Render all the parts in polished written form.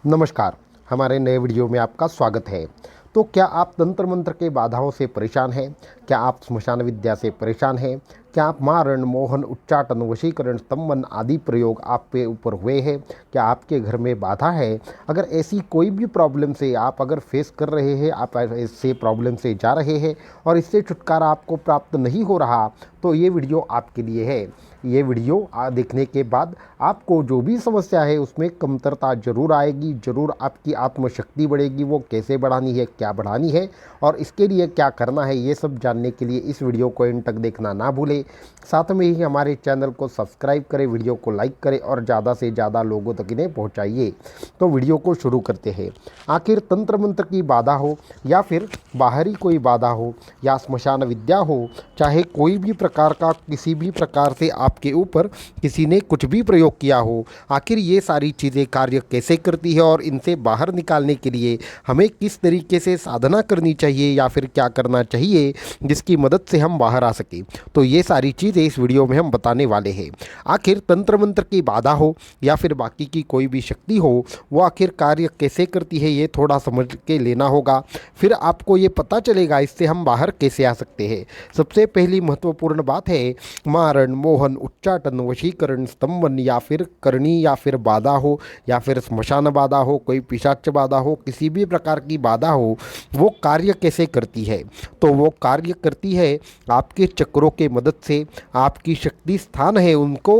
नमस्कार। हमारे नए वीडियो में आपका स्वागत है। तो क्या आप तंत्र मंत्र के बाधाओं से परेशान हैं? क्या आप स्मशान विद्या से परेशान हैं? क्या आप मारण, मोहन, उच्चाटन, वशीकरण, स्तंभन आदि प्रयोग आप पे ऊपर हुए हैं? क्या आपके घर में बाधा है? अगर ऐसी कोई भी प्रॉब्लम से आप अगर फेस कर रहे हैं, आप ऐसे प्रॉब्लम से जा रहे हैं और इससे छुटकारा आपको प्राप्त नहीं हो रहा, तो ये वीडियो आपके लिए है। ये वीडियो देखने के बाद आपको जो भी समस्या है उसमें कमतरता जरूर आएगी, जरूर आपकी आत्मशक्ति बढ़ेगी। वो कैसे बढ़ानी है, क्या बढ़ानी है और इसके लिए क्या करना है, ये सब जानने के लिए इस वीडियो को एंड तक देखना ना भूलें। साथ में ही हमारे चैनल को सब्सक्राइब करें, वीडियो को लाइक करें और ज़्यादा से ज़्यादा लोगों तक इन्हें पहुँचाइए। तो वीडियो को शुरू करते हैं। आखिर तंत्र मंत्र की बाधा हो या फिर बाहरी कोई बाधा हो या स्मशान विद्या हो, चाहे कोई भी प्रकार का किसी भी प्रकार से आपके ऊपर किसी ने कुछ भी प्रयोग किया हो, आखिर ये सारी चीज़ें कार्य कैसे करती है और इनसे बाहर निकालने के लिए हमें किस तरीके से साधना करनी चाहिए या फिर क्या करना चाहिए जिसकी मदद से हम बाहर आ सकें, तो ये सारी चीज़ें इस वीडियो में हम बताने वाले हैं। आखिर तंत्र मंत्र की बाधा हो या फिर बाकी की कोई भी शक्ति हो, वो आखिर कार्य कैसे करती है ये थोड़ा समझ के लेना होगा, फिर आपको ये पता चलेगा इससे हम बाहर कैसे आ सकते हैं। सबसे पहली महत्वपूर्ण बात है मारण, मोहन, उच्चाटन, वशीकरण, स्तंभन या फिर करनी या फिर बाधा हो या फिर स्मशान बाधा हो, कोई पिशाच बाधा हो, किसी भी प्रकार की बाधा हो, वो कार्य कैसे करती है। तो वो कार्य करती है आपके चक्रों के मदद से। आपकी शक्ति स्थान है उनको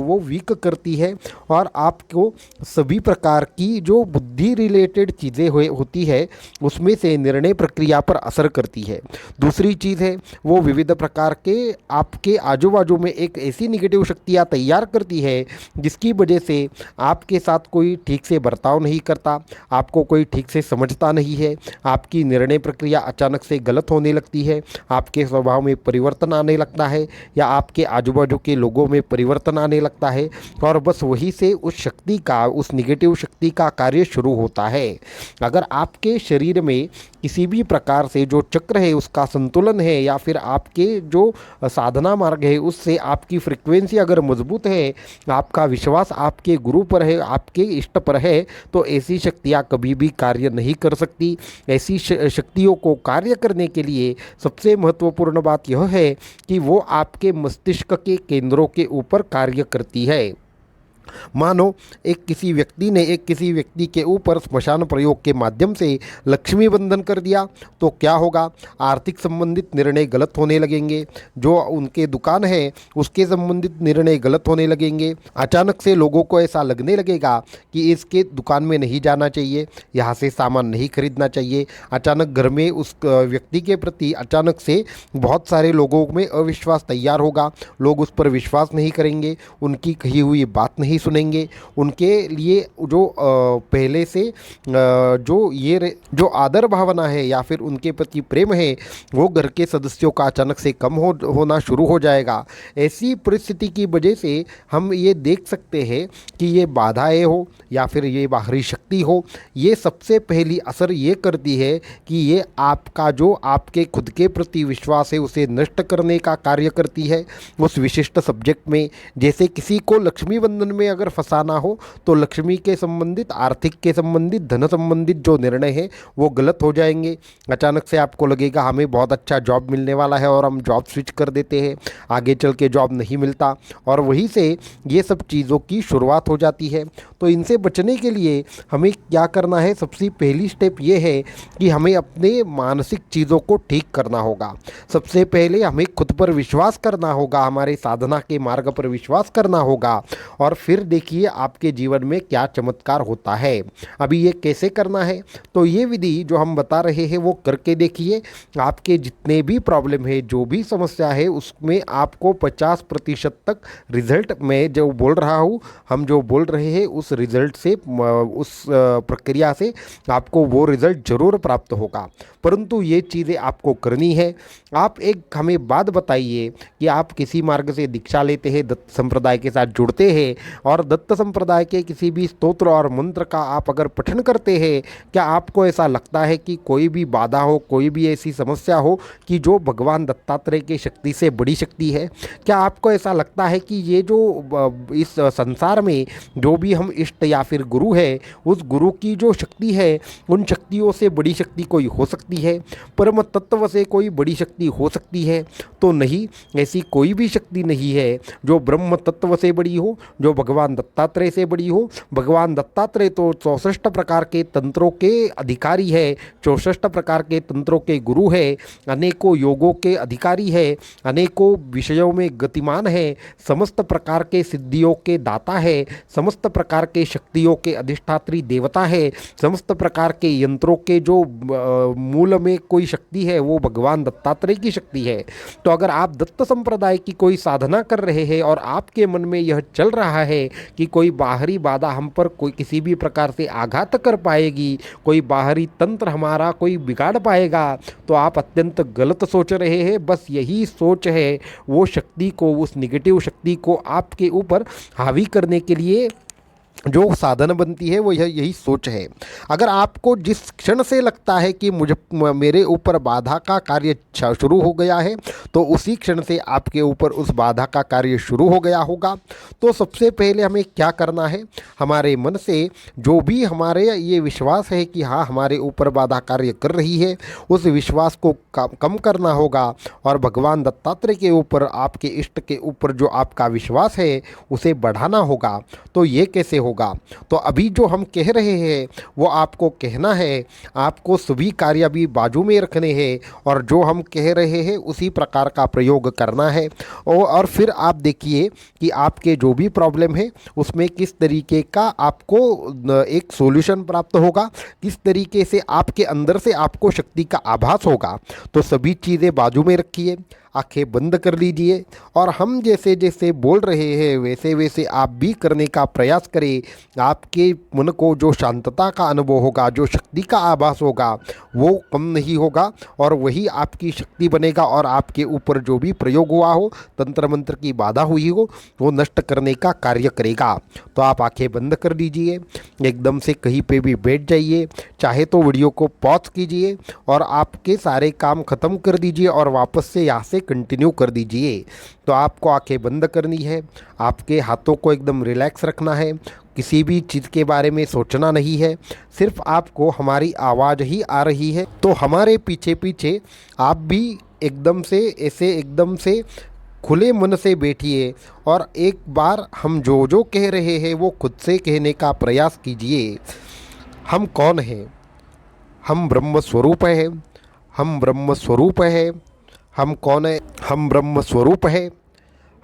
वो वीक करती है और आपको सभी प्रकार की जो बुद्धि रिलेटेड चीज़ें होती है उसमें से निर्णय प्रक्रिया पर असर करती है। दूसरी चीज़ है वो विविध प्रकार के आपके आजू बाजू में एक ऐसी निगेटिव शक्तियाँ तैयार करती है जिसकी वजह से आपके साथ कोई ठीक से बर्ताव नहीं करता, आपको कोई ठीक से समझता नहीं है, आपकी निर्णय प्रक्रिया अचानक से गलत होने लगती है, आपके स्वभाव में परिवर्तन आने लगता है या आपके आजू बाजू के लोगों में परिवर्तन आने लगता है और बस वही से उस शक्ति का, उस निगेटिव शक्ति का कार्य शुरू होता है। अगर आपके शरीर में किसी भी प्रकार से जो चक्र है उसका संतुलन है या फिर आपके जो साधना मार्ग है उससे आपकी फ्रिक्वेंसी अगर मजबूत है, आपका विश्वास आपके गुरु पर है, आपके इष्ट पर है, तो ऐसी शक्तियाँ कभी भी कार्य नहीं कर सकती। ऐसी शक्तियों को कार्य करने के लिए सबसे महत्वपूर्ण बात यह है कि वो आपके मस्तिष्क के केंद्रों के ऊपर कार्य करती है। मानो किसी व्यक्ति के ऊपर स्मशान प्रयोग के माध्यम से लक्ष्मी बंधन कर दिया तो क्या होगा, आर्थिक संबंधित निर्णय गलत होने लगेंगे, जो उनके दुकान है उसके संबंधित निर्णय गलत होने लगेंगे। अचानक से लोगों को ऐसा लगने लगेगा कि इसके दुकान में नहीं जाना चाहिए, यहाँ से सामान नहीं खरीदना चाहिए। अचानक घर में उस व्यक्ति के प्रति अचानक से बहुत सारे लोगों में अविश्वास तैयार होगा, लोग उस पर विश्वास नहीं करेंगे, उनकी कही हुई बात नहीं सुनेंगे। उनके लिए जो पहले से जो आदर भावना है या फिर उनके प्रति प्रेम है वो घर के सदस्यों का अचानक से कम होना शुरू हो जाएगा। ऐसी परिस्थिति की वजह से हम ये देख सकते हैं कि ये बाधाएं हो या फिर ये बाहरी शक्ति हो, ये सबसे पहली असर ये करती है कि ये आपका जो आपके खुद के प्रति विश्वास है उसे नष्ट करने का कार्य करती है उस विशिष्ट सब्जेक्ट में। जैसे किसी को लक्ष्मी बंधन में अगर फंसाना हो तो लक्ष्मी के संबंधित, आर्थिक के संबंधित, धन संबंधित जो निर्णय है वो गलत हो जाएंगे। अचानक से आपको लगेगा हमें बहुत अच्छा जॉब मिलने वाला है और हम जॉब स्विच कर देते हैं, आगे चल के जॉब नहीं मिलता और वहीं से ये सब चीज़ों की शुरुआत हो जाती है। तो इनसे बचने के लिए हमें क्या करना है, सबसे पहली स्टेप ये है कि हमें अपने मानसिक चीज़ों को ठीक करना होगा। सबसे पहले हमें खुद पर विश्वास करना होगा, हमारे साधना के मार्ग पर विश्वास करना होगा और फिर देखिए आपके जीवन में क्या चमत्कार होता है। अभी ये कैसे करना है, तो ये विधि जो हम बता रहे हैं वो करके देखिए। आपके जितने भी प्रॉब्लम है, जो भी समस्या है, उसमें आपको 50% तक रिजल्ट, मैं जो बोल रहा हूँ, हम जो बोल रहे हैं उस रिजल्ट से, उस प्रक्रिया से आपको वो रिजल्ट जरूर प्राप्त होगा। परंतु ये चीज़ें आपको करनी है। आप एक हमें बात बताइए कि आप किसी मार्ग से दीक्षा लेते हैं, दत्त संप्रदाय के साथ जुड़ते हैं, और दत्त संप्रदाय के किसी भी स्तोत्र और मंत्र का आप अगर पठन करते हैं, क्या आपको ऐसा लगता है कि कोई भी बाधा हो, कोई भी ऐसी समस्या हो कि जो भगवान दत्तात्रेय की शक्ति से बड़ी शक्ति है? क्या आपको ऐसा लगता है कि ये जो इस संसार में जो भी हम इष्ट या फिर गुरु है, उस गुरु की जो शक्ति है, उन शक्तियों से बड़ी शक्ति कोई हो सकती है? परम तत्व से कोई बड़ी शक्ति हो सकती है? तो नहीं, ऐसी कोई भी शक्ति नहीं है जो ब्रह्म तत्व से बड़ी हो, जो भगवान दत्तात्रेय से बड़ी हो। भगवान दत्तात्रेय तो 64 प्रकार के तंत्रों के अधिकारी है, 64 प्रकार के तंत्रों के गुरु है, अनेकों योगों के अधिकारी है, अनेकों विषयों में गतिमान है, समस्त प्रकार के सिद्धियों के दाता है, समस्त प्रकार के शक्तियों के अधिष्ठात्री देवता है, समस्त प्रकार के यंत्रों के जो मूल में कोई शक्ति है वो भगवान दत्तात्रेय की शक्ति है। तो अगर आप दत्त संप्रदाय की कोई साधना कर रहे हैं और आपके मन में यह चल रहा है कि कोई बाहरी बाधा हम पर कोई किसी भी प्रकार से आघात कर पाएगी, कोई बाहरी तंत्र हमारा कोई बिगाड़ पाएगा, तो आप अत्यंत गलत सोच रहे हैं। बस यही सोच है वो शक्ति को, उस निगेटिव शक्ति को आपके ऊपर हावी करने के लिए जो साधन बनती है वो यही सोच है। अगर आपको जिस क्षण से लगता है कि मेरे ऊपर बाधा का कार्य शुरू हो गया है, तो उसी क्षण से आपके ऊपर उस बाधा का कार्य शुरू हो गया होगा। तो सबसे पहले हमें क्या करना है, हमारे मन से जो भी हमारे ये विश्वास है कि हाँ हमारे ऊपर बाधा कार्य कर रही है, उस विश्वास को कम करना होगा और भगवान दत्तात्रेय के ऊपर, आपके इष्ट के ऊपर जो आपका विश्वास है उसे बढ़ाना होगा। तो ये कैसे होगा? तो अभी जो हम कह रहे हैं वो आपको कहना है, आपको सभी कार्य भी बाजू में रखने हैं और जो हम कह रहे हैं उसी प्रकार का प्रयोग करना है। और फिर आप देखिए कि आपके जो भी प्रॉब्लम है उसमें किस तरीके का आपको एक सॉल्यूशन प्राप्त होगा, किस तरीके से आपके अंदर से आपको शक्ति का आभास होगा। तो सभी चीज़ें बाजू में रखिए, आंखें बंद कर लीजिए और हम जैसे जैसे बोल रहे हैं वैसे वैसे आप भी करने का प्रयास करें। आपके मन को जो शांतता का अनुभव होगा, जो शक्ति का आभास होगा, वो कम नहीं होगा और वही आपकी शक्ति बनेगा और आपके ऊपर जो भी प्रयोग हुआ हो, तंत्र मंत्र की बाधा हुई हो, वो नष्ट करने का कार्य करेगा। तो आप आंखें बंद कर लीजिए, एकदम से कहीं पे भी बैठ जाइए, चाहे तो वीडियो को पॉज कीजिए और आपके सारे काम ख़त्म कर दीजिए और वापस से यहाँ से कंटिन्यू कर दीजिए। तो आपको आंखें बंद करनी है, आपके हाथों को एकदम रिलैक्स रखना है, किसी भी चीज़ के बारे में सोचना नहीं है, सिर्फ आपको हमारी आवाज़ ही आ रही है। तो हमारे पीछे पीछे आप भी एकदम से ऐसे एकदम से खुले मन से बैठिए और एक बार हम जो जो कह रहे हैं वो खुद से कहने का प्रयास कीजिए। हम कौन हैं? हम ब्रह्म स्वरूप हैं, हम ब्रह्म स्वरूप हैं। हम कौन है? हम ब्रह्म स्वरूप है।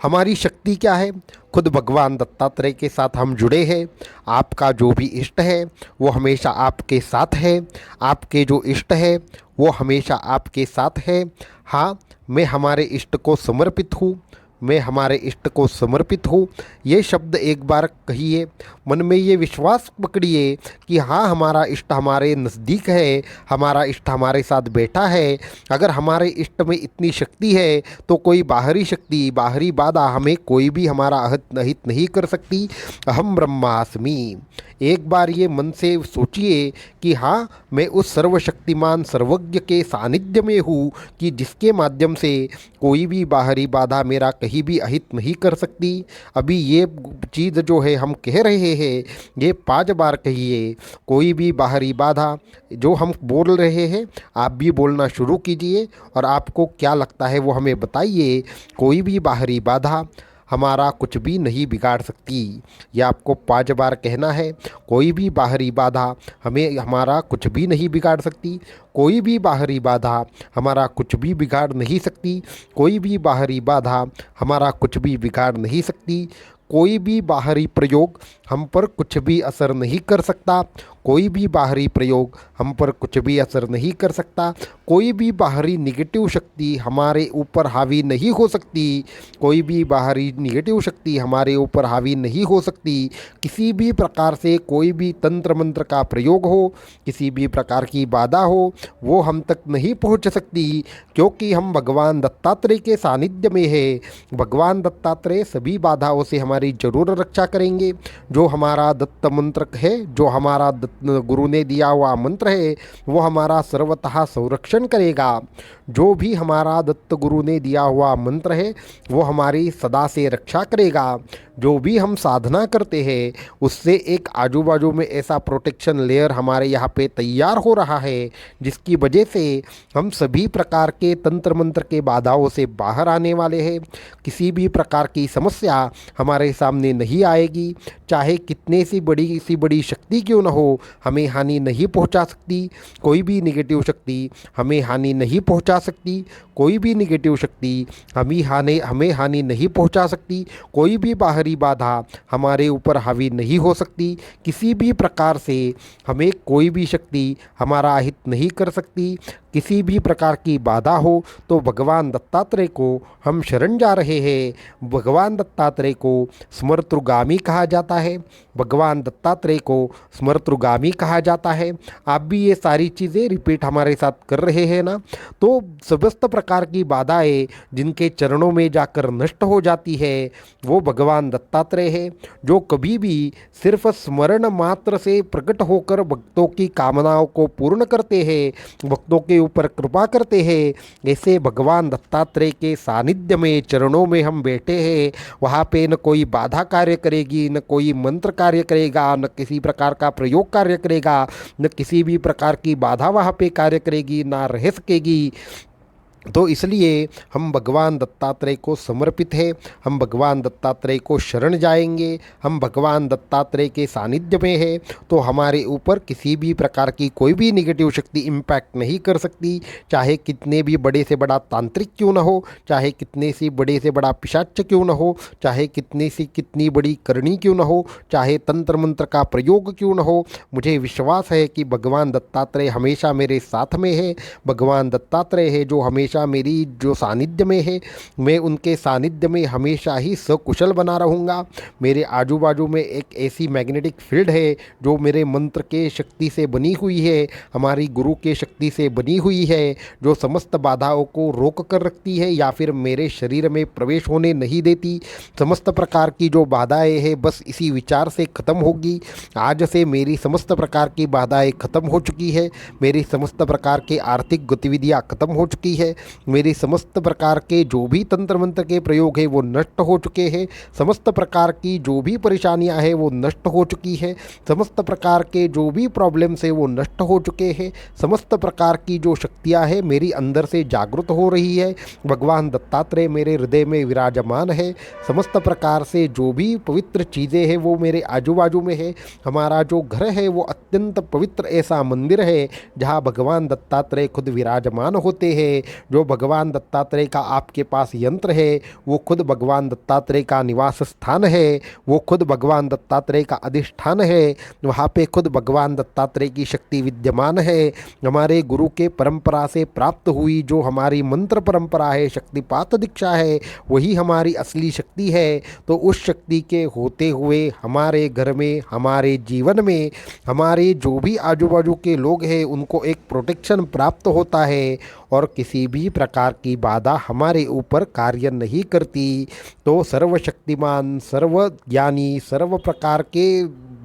हमारी शक्ति क्या है? खुद भगवान दत्तात्रेय के साथ हम जुड़े हैं। आपका जो भी इष्ट है वो हमेशा आपके साथ है, आपके जो इष्ट है वो हमेशा आपके साथ है। हाँ, मैं हमारे इष्ट को समर्पित हूँ, मैं हमारे इष्ट को समर्पित हूँ। ये शब्द एक बार कहिए, मन में ये विश्वास पकड़िए कि हाँ हमारा इष्ट हमारे नज़दीक है, हमारा इष्ट हमारे साथ बैठा है। अगर हमारे इष्ट में इतनी शक्ति है तो कोई बाहरी शक्ति, बाहरी बाधा हमें कोई भी हमारा अहित नहीं कर सकती। अहम ब्रह्मास्मि। एक बार ये मन से सोचिए कि हाँ मैं उस सर्वशक्तिमान सर्वज्ञ के सानिध्य में हूँ कि जिसके माध्यम से कोई भी बाहरी बाधा मेरा कहीं भी अहित नहीं कर सकती। अभी ये चीज़ जो है हम कह रहे हैं ये 5 बार कहिए। कोई भी बाहरी बाधा जो हम बोल रहे हैं आप भी बोलना शुरू कीजिए और आपको क्या लगता है वो हमें बताइए। कोई भी बाहरी बाधा हमारा कुछ भी नहीं बिगाड़ सकती। ये आपको 5 बार कहना है। कोई भी बाहरी बाधा हमें हमारा कुछ भी नहीं बिगाड़ सकती। कोई भी बाहरी बाधा हमारा कुछ भी बिगाड़ नहीं सकती। कोई भी बाहरी बाधा हमारा कुछ भी बिगाड़ नहीं सकती। कोई भी बाहरी प्रयोग हम पर कुछ भी असर नहीं कर सकता। कोई भी बाहरी प्रयोग हम पर कुछ भी असर नहीं कर सकता। कोई भी बाहरी निगेटिव शक्ति हमारे ऊपर हावी नहीं हो सकती। कोई भी बाहरी निगेटिव शक्ति हमारे ऊपर हावी नहीं हो सकती। किसी भी प्रकार से कोई भी तंत्र मंत्र का प्रयोग हो, किसी भी प्रकार की बाधा हो, वो हम तक नहीं पहुंच सकती, क्योंकि हम भगवान दत्तात्रेय के सानिध्य में है। भगवान दत्तात्रेय सभी बाधाओं से हमारी जरूर रक्षा करेंगे। जो हमारा दत्त मंत्र है, जो हमारा गुरु ने दिया हुआ मंत्र है, वो हमारा सर्वतः संरक्षण करेगा। जो भी हमारा दत्त गुरु ने दिया हुआ मंत्र है, वो हमारी सदा से रक्षा करेगा। जो भी हम साधना करते हैं, उससे एक आजू बाजू में ऐसा प्रोटेक्शन लेयर हमारे यहाँ पे तैयार हो रहा है, जिसकी वजह से हम सभी प्रकार के तंत्र मंत्र के बाधाओं से बाहर आने वाले हैं। किसी भी प्रकार की समस्या हमारे सामने नहीं आएगी। चाहे कितने सी बड़ी शक्ति क्यों न हो, हमें हानि नहीं पहुंचा सकती। कोई भी निगेटिव शक्ति हमें हानि नहीं पहुंचा सकती। कोई भी निगेटिव शक्ति हमें हानि नहीं पहुंचा सकती। कोई भी बाहरी बाधा हमारे ऊपर हावी नहीं हो सकती। किसी भी प्रकार से हमें कोई भी शक्ति हमारा अहित नहीं कर सकती। किसी भी प्रकार की बाधा हो तो भगवान दत्तात्रेय को हम शरण जा रहे हैं। भगवान दत्तात्रेय को स्मर्तृगामी कहा जाता है। भगवान दत्तात्रेय को स्मर्तृगामी कहा जाता है। आप भी ये सारी चीज़ें रिपीट हमारे साथ कर रहे हैं ना, तो समस्त प्रकार की बाधाएं जिनके चरणों में जाकर नष्ट हो जाती है, वो भगवान दत्तात्रेय है, जो कभी भी सिर्फ स्मरण मात्र से प्रकट होकर भक्तों की कामनाओं को पूर्ण करते हैं, भक्तों के ऊपर कृपा करते हैं। ऐसे भगवान दत्तात्रेय के सानिध्य में, चरणों में हम बैठे हैं। वहाँ पे न कोई बाधा कार्य करेगी, न कोई मंत्र कार्य करेगा, न किसी प्रकार का प्रयोग कार्य करेगा, न किसी भी प्रकार की बाधा वहाँ पे कार्य करेगी, ना रह सकेगी। तो इसलिए हम भगवान दत्तात्रेय को समर्पित है। हम भगवान दत्तात्रेय को शरण जाएंगे। हम भगवान दत्तात्रेय के सानिध्य में है, तो हमारे ऊपर किसी भी प्रकार की कोई भी निगेटिव शक्ति इम्पैक्ट नहीं कर सकती। चाहे कितने भी बड़े से बड़ा तांत्रिक क्यों न हो, चाहे कितने सी बड़े से बड़ा पिशाच क्यों न हो, चाहे कितनी बड़ी करनी क्यों न हो, चाहे तंत्र मंत्र का प्रयोग क्यों न हो, मुझे विश्वास है कि भगवान दत्तात्रेय हमेशा मेरे साथ में है। भगवान दत्तात्रेय है जो हमेशा मेरी जो सानिध्य में है। मैं उनके सानिध्य में हमेशा ही सकुशल बना रहूँगा। मेरे आजू बाजू में एक ऐसी मैग्नेटिक फील्ड है जो मेरे मंत्र के शक्ति से बनी हुई है, हमारी गुरु के शक्ति से बनी हुई है, जो समस्त बाधाओं को रोक कर रखती है या फिर मेरे शरीर में प्रवेश होने नहीं देती। समस्त प्रकार की जो बाधाएं हैं, बस इसी विचार से ख़त्म होगी। आज से मेरी समस्त प्रकार की बाधाएं ख़त्म हो चुकी है। मेरी समस्त प्रकार के आर्थिक गतिविधियां ख़त्म हो चुकी है। मेरे समस्त प्रकार के जो भी तंत्र मंत्र के प्रयोग है वो नष्ट हो चुके हैं। समस्त प्रकार की जो भी परेशानियां हैं वो नष्ट हो चुकी है। समस्त प्रकार के जो भी प्रॉब्लम्स है वो नष्ट हो चुके हैं। समस्त प्रकार की जो शक्तियां हैं मेरी अंदर से जागृत हो रही है। भगवान दत्तात्रेय मेरे हृदय में विराजमान है। समस्त प्रकार से जो भी पवित्र चीज़ें हैं वो मेरे आजू बाजू में है। हमारा जो घर है वो अत्यंत पवित्र ऐसा मंदिर है जहाँ भगवान दत्तात्रेय खुद विराजमान होते हैं। जो भगवान दत्तात्रेय का आपके पास यंत्र है वो खुद भगवान दत्तात्रेय का निवास स्थान है, वो खुद भगवान दत्तात्रेय का अधिष्ठान है। वहाँ पे खुद भगवान दत्तात्रेय की शक्ति विद्यमान है। हमारे गुरु के परंपरा से प्राप्त हुई जो हमारी मंत्र परंपरा है, शक्तिपात दीक्षा है, वही हमारी असली शक्ति है। तो उस शक्ति के होते हुए हमारे घर में, हमारे जीवन में, हमारे जो भी आजू बाजू के लोग हैं उनको एक प्रोटेक्शन प्राप्त होता है और किसी भी प्रकार की बाधा हमारे ऊपर कार्य नहीं करती। तो सर्वशक्तिमान, सर्वज्ञानी, सर्व प्रकार के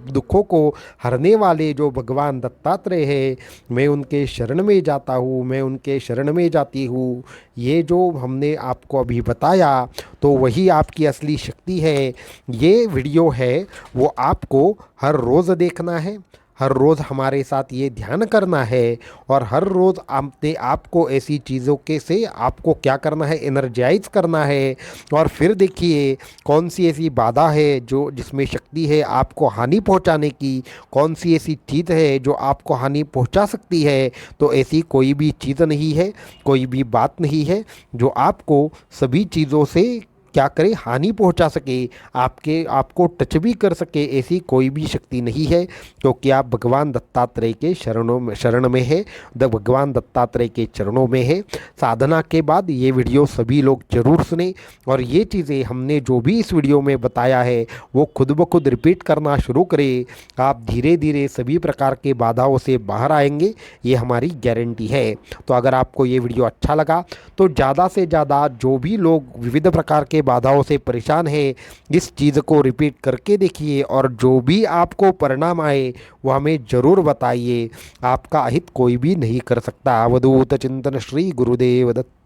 दुखों को हरने वाले जो भगवान दत्तात्रेय है, मैं उनके शरण में जाता हूँ, मैं उनके शरण में जाती हूँ। ये जो हमने आपको अभी बताया तो वही आपकी असली शक्ति है। ये वीडियो है वो आपको हर रोज़ देखना है, हर रोज़ हमारे साथ ये ध्यान करना है और हर रोज़ अपने आपको ऐसी चीज़ों के से आपको क्या करना है, एनर्जाइज करना है। और फिर देखिए कौन सी ऐसी बाधा है जो जिसमें शक्ति है आपको हानि पहुंचाने की, कौन सी ऐसी चीज़ है जो आपको हानि पहुंचा सकती है। तो ऐसी कोई भी चीज़ नहीं है, कोई भी बात नहीं है जो आपको सभी चीज़ों से क्या करे, हानि पहुंचा सके, आपको टच भी कर सके, ऐसी कोई भी शक्ति नहीं है, क्योंकि आप भगवान दत्तात्रेय के शरण में है, भगवान दत्तात्रेय के चरणों में है। साधना के बाद ये वीडियो सभी लोग जरूर सुने, और ये चीज़ें हमने जो भी इस वीडियो में बताया है वो खुद ब खुद रिपीट करना शुरू करें। आप धीरे धीरे सभी प्रकार के बाधाओं से बाहर आएंगे, ये हमारी गारंटी है। तो अगर आपको ये वीडियो अच्छा लगा तो ज़्यादा से ज़्यादा जो भी लोग विविध प्रकार के बाधाओं से परेशान हैं, इस चीज़ को रिपीट करके देखिए, और जो भी आपको परिणाम आए वो हमें ज़रूर बताइए। आपका अहित कोई भी नहीं कर सकता। अवधूत चिंतन, श्री गुरुदेव दत्त।